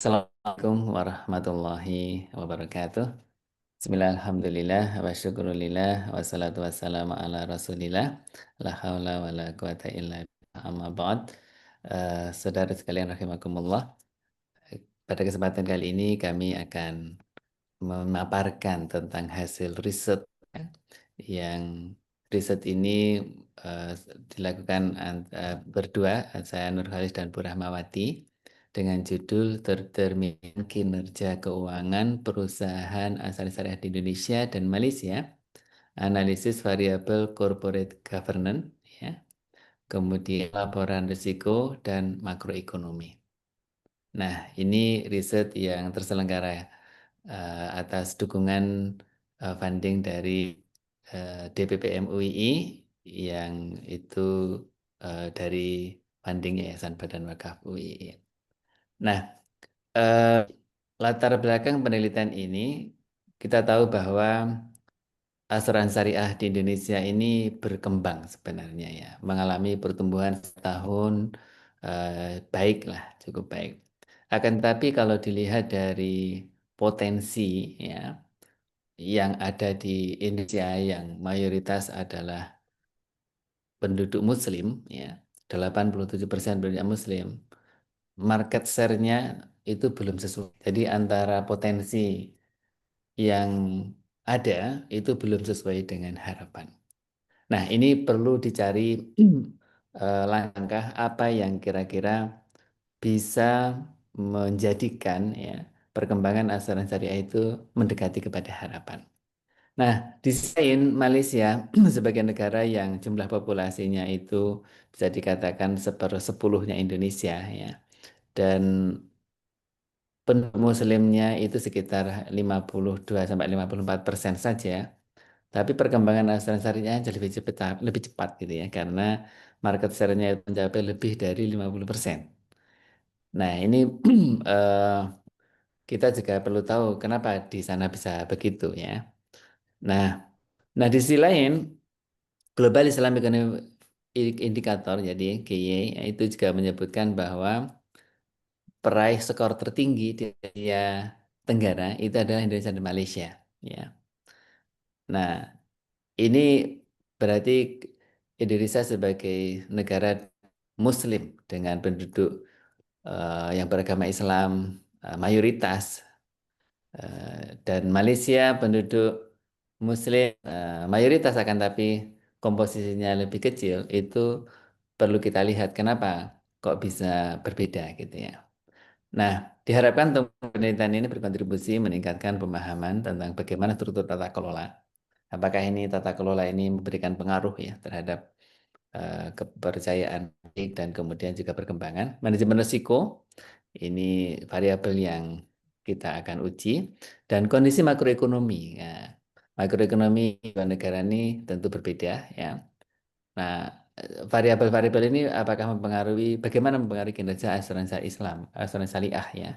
Assalamualaikum warahmatullahi wabarakatuh. Bismillahirrahmanirrahim. Wa syukurillah. Wassalatu wassalamu ala rasulillah. La hawla wa la quwata illa billah. Amma ba'd. Saudara sekalian rahimakumullah. Pada kesempatan kali ini kami akan memaparkan tentang hasil riset ya, yang riset ini eh, dilakukan berdua, saya Nurhalis dan Bu Rahmawati, dengan judul Tercermin Kinerja Keuangan Perusahaan Asal Syariah di Indonesia dan Malaysia, Analisis Variabel Corporate Governance, ya, kemudian laporan risiko dan makroekonomi. Nah, ini riset yang terselenggara atas dukungan funding dari DPPM UII yang itu dari funding Yayasan Badan Wakaf UII. Nah, eh, latar belakang penelitian ini kita tahu bahwa asuransi syariah di Indonesia ini berkembang sebenarnya ya, mengalami pertumbuhan setahun baik lah, cukup baik. Akan tetapi kalau dilihat dari potensi ya yang ada di Indonesia yang mayoritas adalah penduduk Muslim ya, 87% penduduk Muslim, market share-nya itu belum sesuai. Jadi antara potensi yang ada itu belum sesuai dengan harapan. Nah, ini perlu dicari langkah apa yang kira-kira bisa menjadikan ya perkembangan asuransi syariah itu mendekati kepada harapan. Nah, di sisi lain Malaysia sebagai negara yang jumlah populasinya itu bisa dikatakan sepersepuluhnya Indonesia ya, dan penduduk Muslimnya itu sekitar 52 sampai 54% saja. Tapi perkembangan asuransi syariah jadi lebih cepat gitu ya, karena market share-nya itu mencapai lebih dari 50%. Nah, ini eh, kita juga perlu tahu kenapa di sana bisa begitu ya. Nah, nah di sisi lain Global Islamic Economic Indicator jadi GI itu juga menyebutkan bahwa peraih skor tertinggi di Asia Tenggara itu adalah Indonesia dan Malaysia ya. Nah, ini berarti Indonesia sebagai negara Muslim dengan penduduk yang beragama Islam mayoritas, dan Malaysia penduduk Muslim mayoritas, akan tapi komposisinya lebih kecil. Itu perlu kita lihat kenapa kok bisa berbeda gitu ya. Nah, diharapkan penelitian ini berkontribusi meningkatkan pemahaman tentang bagaimana struktur tata kelola. Apakah ini tata kelola ini memberikan pengaruh ya terhadap kepercayaan publik dan kemudian juga perkembangan. Manajemen risiko ini variabel yang kita akan uji, dan kondisi makroekonomi. Ya, makroekonomi dua negara ini tentu berbeda ya. Nah, variabel-variabel ini apakah bagaimana mempengaruhi kinerja asuransi Islam, asuransi syariah ya,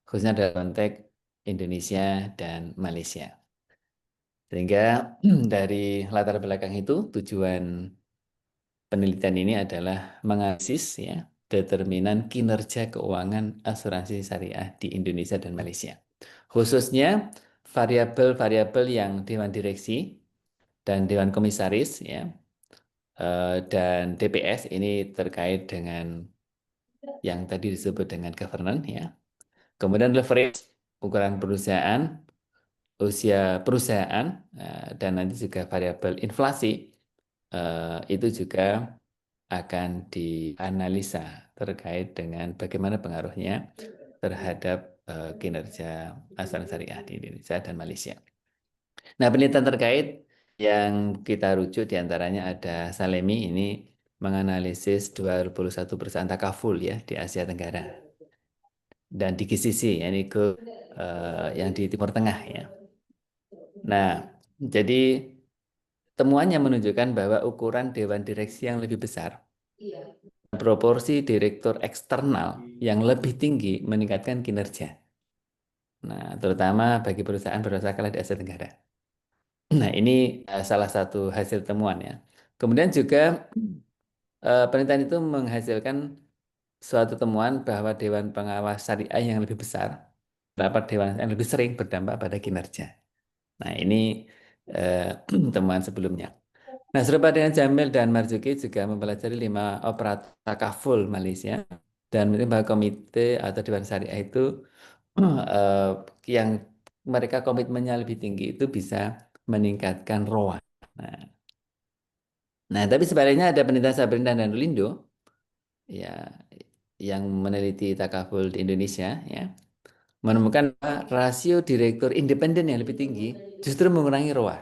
khususnya dalam konteks Indonesia dan Malaysia. Sehingga dari latar belakang itu tujuan penelitian ini adalah menganalisis ya determinan kinerja keuangan asuransi syariah di Indonesia dan Malaysia. Khususnya variabel-variabel yang Dewan Direksi dan Dewan Komisaris ya, dan DPS ini terkait dengan yang tadi disebut dengan governance ya. Kemudian leverage, ukuran perusahaan, usia perusahaan, dan nanti juga variabel inflasi itu juga akan dianalisa terkait dengan bagaimana pengaruhnya terhadap kinerja asuransi syariah di Indonesia dan Malaysia. Nah, penelitian terkait yang kita rujuk diantaranya ada Salemi, ini menganalisis 21 perusahaan takaful ya di Asia Tenggara, dan di GCC, ini ke yang di Timur Tengah ya. Nah, jadi temuannya menunjukkan bahwa ukuran dewan direksi yang lebih besar, proporsi direktur eksternal yang lebih tinggi meningkatkan kinerja. Nah, terutama bagi perusahaan berskala di Asia Tenggara. Nah, ini salah satu hasil temuan ya. Kemudian juga penelitian itu menghasilkan suatu temuan bahwa Dewan Pengawas Syariah yang lebih besar, rapat dewan yang lebih sering berdampak pada kinerja. Nah, ini temuan sebelumnya. Nah, serupa dengan Jamil dan Marzuki juga mempelajari 5 operator takaful Malaysia dan menilai bahwa komite atau Dewan Syariah itu eh, yang mereka komitmennya lebih tinggi itu bisa meningkatkan ROA. Nah, tapi sebaliknya ada penelitian Sabrina dan Lulindo ya yang meneliti takaful di Indonesia ya menemukan bahwa rasio direktur independen yang lebih tinggi justru mengurangi ROA.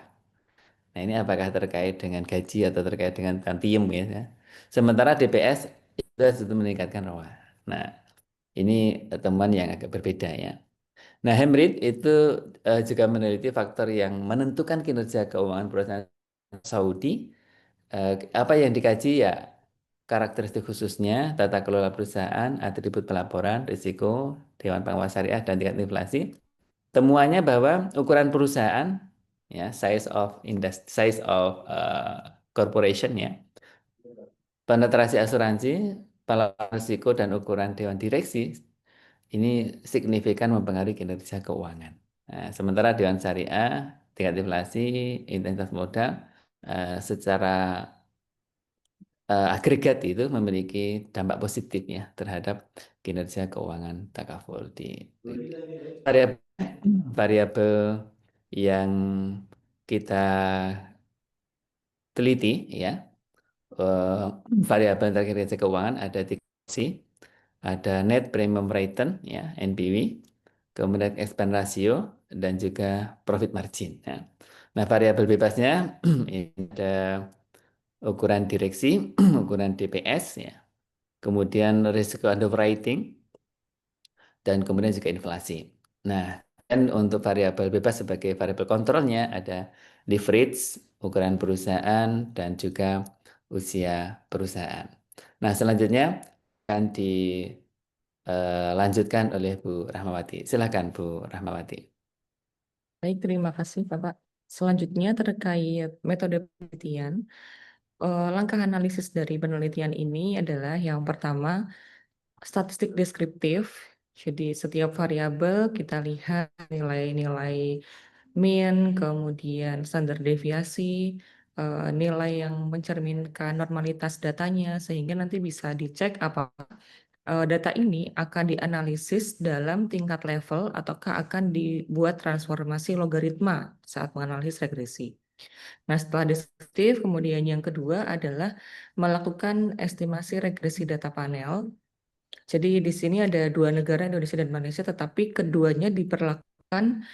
Nah, ini apakah terkait dengan gaji atau terkait dengan tantiem ya. Sementara DPS itu meningkatkan ROA. Nah, ini temuan yang agak berbeda ya. Nah, Hemrit itu juga meneliti faktor yang menentukan kinerja keuangan perusahaan Saudi. Apa yang dikaji ya karakteristik khususnya, tata kelola perusahaan, atribut pelaporan, risiko, Dewan Pengawas Syariah, dan tingkat inflasi. Temuannya bahwa ukuran perusahaan, ya size of corporation ya, penetrasi asuransi, pelaporan risiko dan ukuran dewan direksi ini signifikan mempengaruhi kinerja keuangan. Nah, sementara dewan syariah, tingkat inflasi, intensitas modal secara agregat itu memiliki dampak positif ya terhadap kinerja keuangan takaful di variabel variabel yang kita teliti ya eh, variabel tentang kinerja keuangan ada 3 opsi, ada net premium return ya NPV, kemudian expense ratio dan juga profit margin. Ya. Nah, variabel bebasnya ini ada ukuran direksi, ukuran DPS ya, kemudian risiko underwriting dan kemudian juga inflasi. Nah, dan untuk variabel bebas sebagai variabel kontrolnya ada leverage, ukuran perusahaan, dan juga usia perusahaan. Nah, selanjutnya akan dilanjutkan oleh Bu Rahmawati. Silakan Bu Rahmawati. Baik, terima kasih Bapak. Selanjutnya terkait metode penelitian, langkah analisis dari penelitian ini adalah yang pertama, statistik deskriptif. Jadi setiap variabel kita lihat nilai-nilai mean, kemudian standar deviasi, nilai yang mencerminkan normalitas datanya, sehingga nanti bisa dicek apakah data ini akan dianalisis dalam tingkat level ataukah akan dibuat transformasi logaritma saat menganalisis regresi. Nah, setelah deskriptif, kemudian yang kedua adalah melakukan estimasi regresi data panel. Jadi di sini ada 2 negara, Indonesia dan Malaysia, tetapi keduanya diperlakukan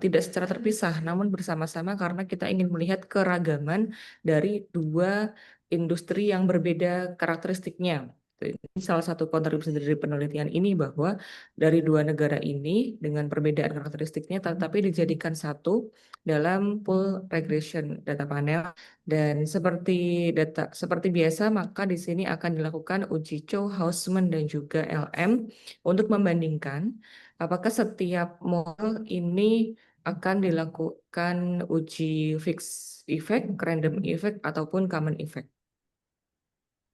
tidak secara terpisah, namun bersama-sama karena kita ingin melihat keragaman dari 2 industri yang berbeda karakteristiknya. Ini salah satu kontribusi dari penelitian ini bahwa dari 2 negara ini dengan perbedaan karakteristiknya tetapi dijadikan satu dalam pool regression data panel. Dan seperti biasa, maka di sini akan dilakukan uji Chow, Hausman, dan juga LM untuk membandingkan apakah setiap model ini akan dilakukan uji fixed effect, random effect, ataupun common effect.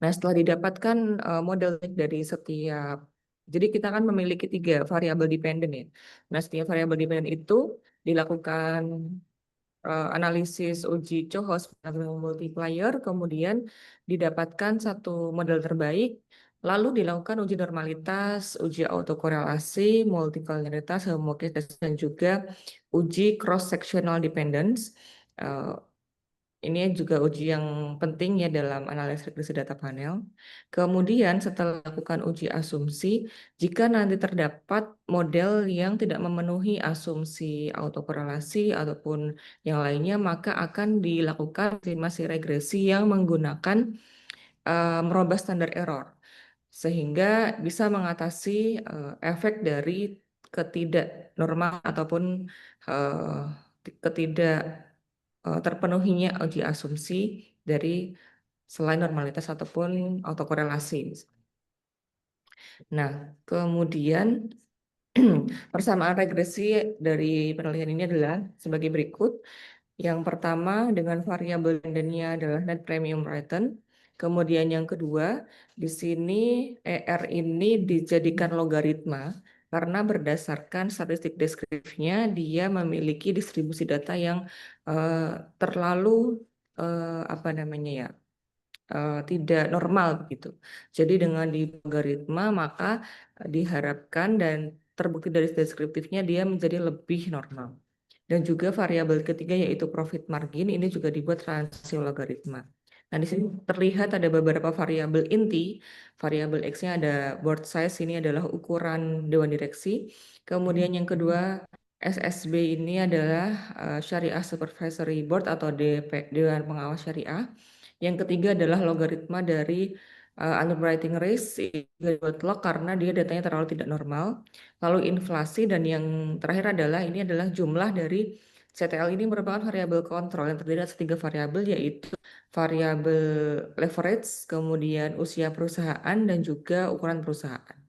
Nah, setelah didapatkan model dari setiap, jadi kita kan memiliki 3 variabel dependen ya. Nah, setiap variabel dependen itu dilakukan analisis uji Cohos multiplier, kemudian didapatkan satu model terbaik, lalu dilakukan uji normalitas, uji autokorelasi, multivarialitas, homogeneous, dan juga uji cross-sectional dependence. Ini juga uji yang penting ya dalam analisis regresi data panel. Kemudian setelah melakukan uji asumsi, jika nanti terdapat model yang tidak memenuhi asumsi autokorelasi ataupun yang lainnya, maka akan dilakukan estimasi regresi yang menggunakan merubah standar error, sehingga bisa mengatasi efek dari ketidaknormal ataupun ketidak terpenuhinya uji asumsi dari selain normalitas ataupun autokorelasi. Nah, kemudian persamaan regresi dari penelitian ini adalah sebagai berikut. Yang pertama dengan variabel dandannya adalah net premium return. Kemudian yang kedua, di sini ER ini dijadikan logaritma karena berdasarkan statistik deskriptifnya dia memiliki distribusi data yang terlalu apa namanya ya tidak normal begitu. Jadi dengan di logaritma maka diharapkan dan terbukti dari deskriptifnya dia menjadi lebih normal. Dan juga variabel ketiga yaitu profit margin ini juga dibuat transaksi logaritma. Nah, di sini terlihat ada beberapa variabel inti. Variabel X-nya ada board size, ini adalah ukuran dewan direksi. Kemudian yang kedua, SSB ini adalah Syariah Supervisory Board atau Dewan Pengawas Syariah. Yang ketiga adalah logaritma dari underwriting risk dibuat log karena dia datanya terlalu tidak normal. Lalu inflasi dan yang terakhir adalah ini adalah jumlah dari CTL ini merupakan variabel kontrol yang terdiri atas tiga variabel yaitu variabel leverage, kemudian usia perusahaan dan juga ukuran perusahaan.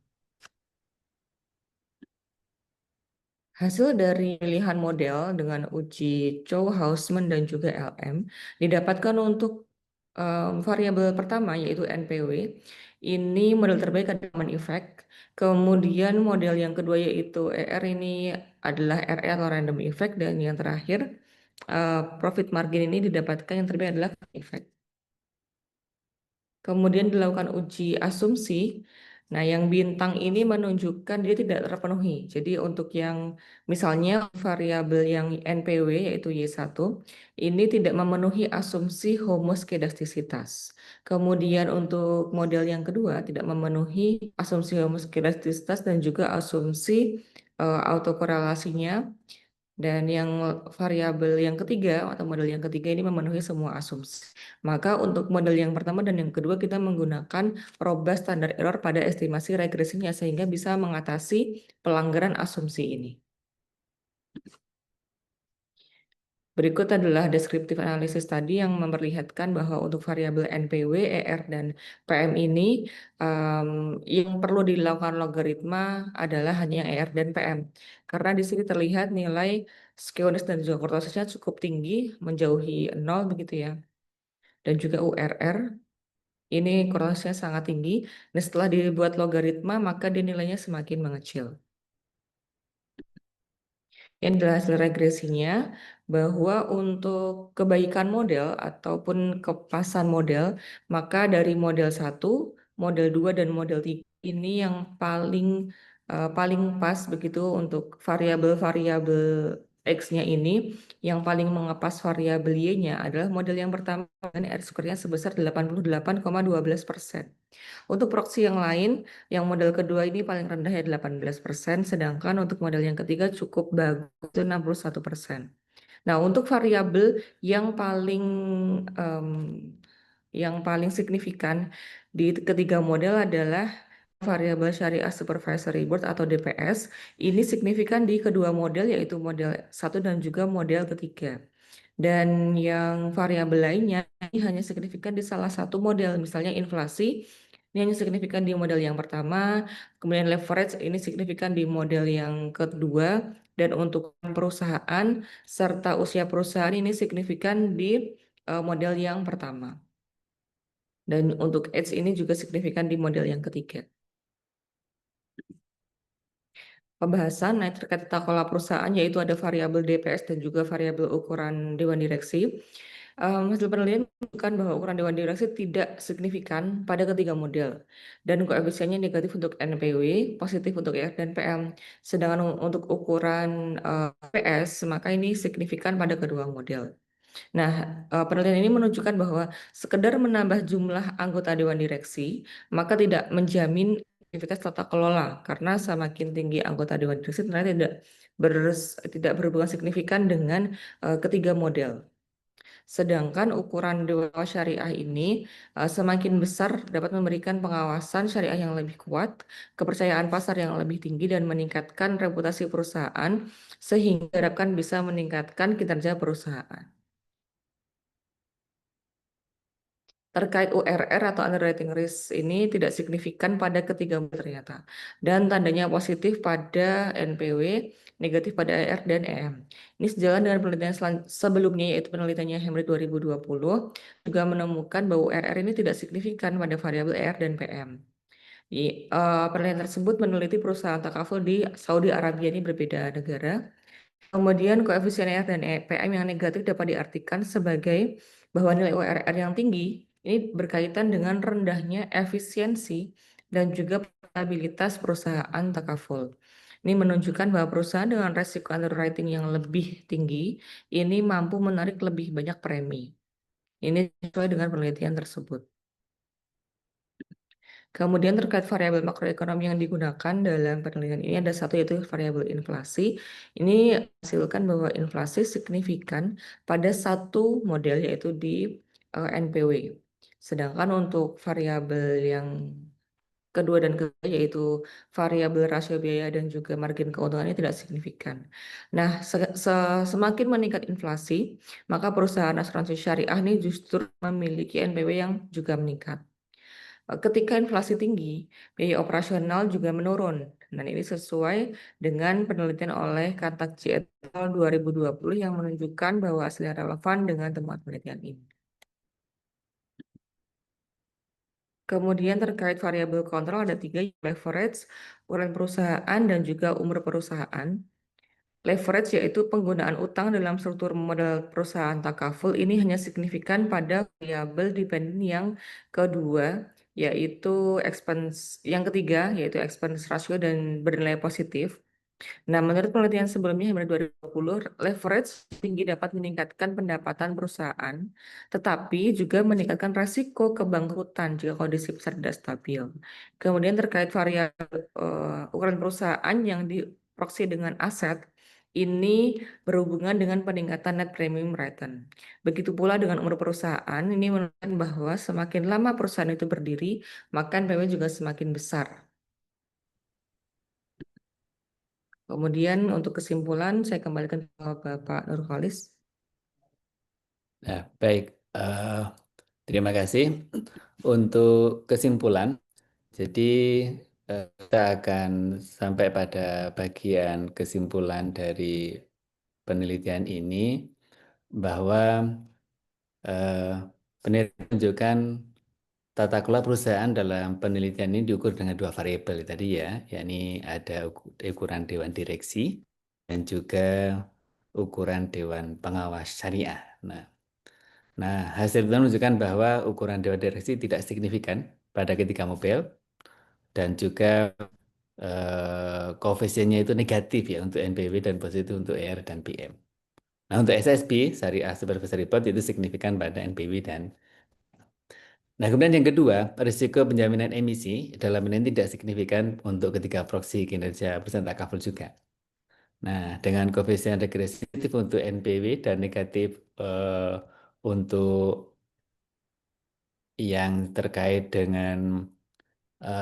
Hasil dari pilihan model dengan uji Chow, Hausman, dan juga LM didapatkan untuk variabel pertama yaitu NPW. Ini model terbaik adalah Raman effect. Kemudian model yang kedua yaitu ER ini adalah RE atau random effect dan yang terakhir profit margin ini didapatkan yang terbaik adalah effect. Kemudian dilakukan uji asumsi. Nah, yang bintang ini menunjukkan dia tidak terpenuhi. Jadi untuk yang misalnya variabel yang NPW yaitu Y1 ini tidak memenuhi asumsi homoskedastisitas. Kemudian untuk model yang kedua tidak memenuhi asumsi homoskedastisitas dan juga asumsi autokorelasinya. Dan yang variabel yang ketiga atau model yang ketiga ini memenuhi semua asumsi. Maka untuk model yang pertama dan yang kedua kita menggunakan robust standar error pada estimasi regresinya sehingga bisa mengatasi pelanggaran asumsi ini. Berikut adalah deskriptif analisis tadi yang memperlihatkan bahwa untuk variabel NPW, ER, dan PM ini yang perlu dilakukan logaritma adalah hanya ER dan PM. Karena di sini terlihat nilai skewness dan juga kurtosisnya cukup tinggi, menjauhi 0 begitu ya. Dan juga URR, ini kurtosisnya sangat tinggi. Dan setelah dibuat logaritma, maka dia nilainya semakin mengecil. Yang adalah hasil regresinya bahwa untuk kebaikan model ataupun kepasan model, maka dari model 1, model 2 dan model 3 ini yang paling pas begitu untuk variabel-variabel X-nya ini, yang paling mengepas variabel Y-nya adalah model yang pertama dengan R-square-nya sebesar 88,12%. Untuk proksi yang lain, yang model kedua ini paling rendah ya 18%, sedangkan untuk model yang ketiga cukup bagus itu 61%. Nah, untuk variabel yang em, paling signifikan di ketiga model adalah variabel Syariah Supervisory Board atau DPS. Ini signifikan di kedua model yaitu model 1 dan juga model ketiga. Dan yang variabel lainnya ini hanya signifikan di salah satu model, misalnya inflasi. Ini hanya signifikan di model yang pertama, kemudian leverage ini signifikan di model yang kedua, dan untuk perusahaan serta usia perusahaan ini signifikan di model yang pertama. Dan untuk age ini juga signifikan di model yang ketiga. Pembahasan terkait tata kelola perusahaan yaitu ada variabel DPS dan juga variabel ukuran dewan direksi. Hasil penelitian menunjukkan bahwa ukuran dewan direksi tidak signifikan pada ketiga model dan koefisiennya negatif untuk NPW, positif untuk ER dan PM. Sedangkan untuk ukuran PS maka ini signifikan pada kedua model. Nah, penelitian ini menunjukkan bahwa sekedar menambah jumlah anggota dewan direksi maka tidak menjamin aktivitas tata kelola karena semakin tinggi anggota dewan direksi ternyata tidak berhubungan signifikan dengan ketiga model. Sedangkan ukuran dewan syariah ini semakin besar dapat memberikan pengawasan syariah yang lebih kuat, kepercayaan pasar yang lebih tinggi dan meningkatkan reputasi perusahaan sehingga diharapkan bisa meningkatkan kinerja perusahaan. terkait URR atau underwriting risk ini tidak signifikan pada ketiga ternyata. Dan tandanya positif pada NPW, negatif pada ER dan EM. Ini sejalan dengan penelitian sebelumnya yaitu penelitiannya Henry 2020 juga menemukan bahwa URR ini tidak signifikan pada variabel ER dan PM. Penelitian tersebut meneliti perusahaan takaful di Saudi Arabia ini berbeda negara. Kemudian koefisien ER dan PM yang negatif dapat diartikan sebagai bahwa nilai URR yang tinggi ini berkaitan dengan rendahnya efisiensi dan juga stabilitas perusahaan takaful. Ini menunjukkan bahwa perusahaan dengan resiko underwriting yang lebih tinggi ini mampu menarik lebih banyak premi. Ini sesuai dengan penelitian tersebut. Kemudian terkait variabel makroekonomi yang digunakan dalam penelitian ini ada satu yaitu variabel inflasi. Ini hasilkan bahwa inflasi signifikan pada satu model yaitu di NPW. Sedangkan untuk variabel yang kedua dan ketiga yaitu variabel rasio biaya dan juga margin keuntungannya tidak signifikan. Nah, semakin meningkat inflasi, maka perusahaan asuransi syariah ini justru memiliki NPW yang juga meningkat. Ketika inflasi tinggi, biaya operasional juga menurun. Dan ini sesuai dengan penelitian oleh Kantakji et al. 2020 yang menunjukkan bahwa hasilnya relevan dengan temuan penelitian ini. Kemudian terkait variabel kontrol ada tiga, leverage, ukuran perusahaan, dan juga umur perusahaan. Leverage yaitu penggunaan utang dalam struktur modal perusahaan takaful ini hanya signifikan pada variabel dependen yang kedua yaitu expense yang ketiga yaitu expense ratio dan bernilai positif. Nah, menurut penelitian sebelumnya yang 2020, leverage tinggi dapat meningkatkan pendapatan perusahaan, tetapi juga meningkatkan resiko kebangkrutan jika kondisi besar tidak stabil. Kemudian terkait variabel ukuran perusahaan yang diproksi dengan aset, ini berhubungan dengan peningkatan net premium return. Begitu pula dengan umur perusahaan, ini menunjukkan bahwa semakin lama perusahaan itu berdiri, maka NPW juga semakin besar. Kemudian untuk kesimpulan saya kembalikan ke Bapak Nurholis. Nah, baik. Terima kasih. Untuk kesimpulan, jadi kita akan sampai pada bagian kesimpulan dari penelitian ini bahwa penelitian menunjukkan tata kelola perusahaan dalam penelitian ini diukur dengan dua variabel tadi ya, yakni ada ukuran dewan direksi dan juga ukuran dewan pengawas syariah. Nah, hasil itu menunjukkan bahwa ukuran dewan direksi tidak signifikan pada ketiga model dan juga koefisiennya itu negatif ya untuk NPW dan positif untuk ER dan PM. Nah, untuk SSB, Syariah Supervisory Report itu signifikan pada NPW dan. Nah, kemudian yang kedua, risiko penjaminan emisi dalam ini tidak signifikan untuk ketiga proksi kinerja perusahaan takaful juga. Nah, dengan koefisien regresif untuk NPW dan negatif untuk yang terkait dengan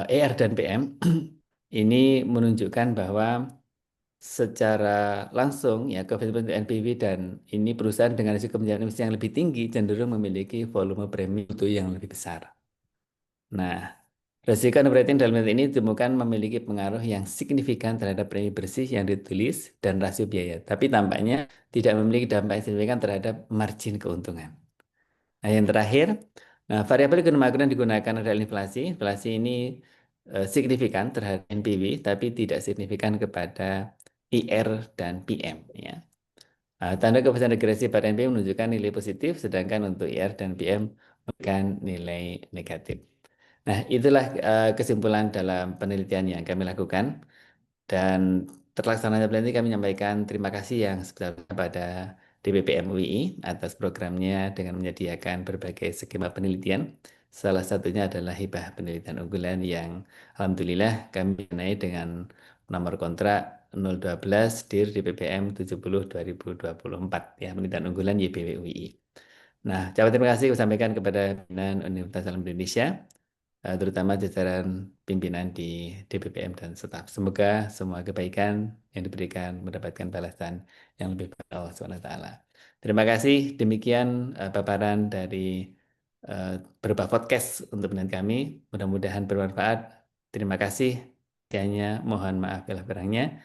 ER dan PM, ini menunjukkan bahwa secara langsung ya koefisien NPV dan ini perusahaan dengan risiko penjaminan emisi yang lebih tinggi cenderung memiliki volume premi mutu yang lebih besar. Nah, resiko underwriting dalam hal ini ditemukan memiliki pengaruh yang signifikan terhadap premi bersih yang ditulis dan rasio biaya, tapi tampaknya tidak memiliki dampak yang signifikan terhadap margin keuntungan. Nah, yang terakhir, nah, variabel ekonomi makro yang digunakan adalah inflasi. Inflasi ini signifikan terhadap NPW, tapi tidak signifikan kepada IR dan PM. Ya. Tanda keputusan regresi pada NPW menunjukkan nilai positif, sedangkan untuk IR dan PM menunjukkan nilai negatif. Nah, itulah kesimpulan dalam penelitian yang kami lakukan. Dan terlaksananya penelitian kami menyampaikan terima kasih yang sebesar pada DPPM UII atas programnya dengan menyediakan berbagai skema penelitian. Salah satunya adalah hibah penelitian unggulan yang alhamdulillah kami naik dengan nomor kontrak 012 DIR DPPM 70 2024 ya penelitian unggulan YBW UII. Nah, ucapan terima kasih saya sampaikan kepada pimpinan Universitas Islam Indonesia terutama jajaran pimpinan di DPPM dan staf. Semoga semua kebaikan yang diberikan mendapatkan balasan yang lebih baik Allah SWT. Terima kasih. Demikian paparan dari berupa podcast untuk pendengar kami. Mudah-mudahan bermanfaat. Terima kasih. Sekiannya, mohon maaf bila kurangnya.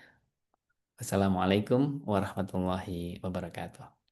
Wassalamualaikum warahmatullahi wabarakatuh.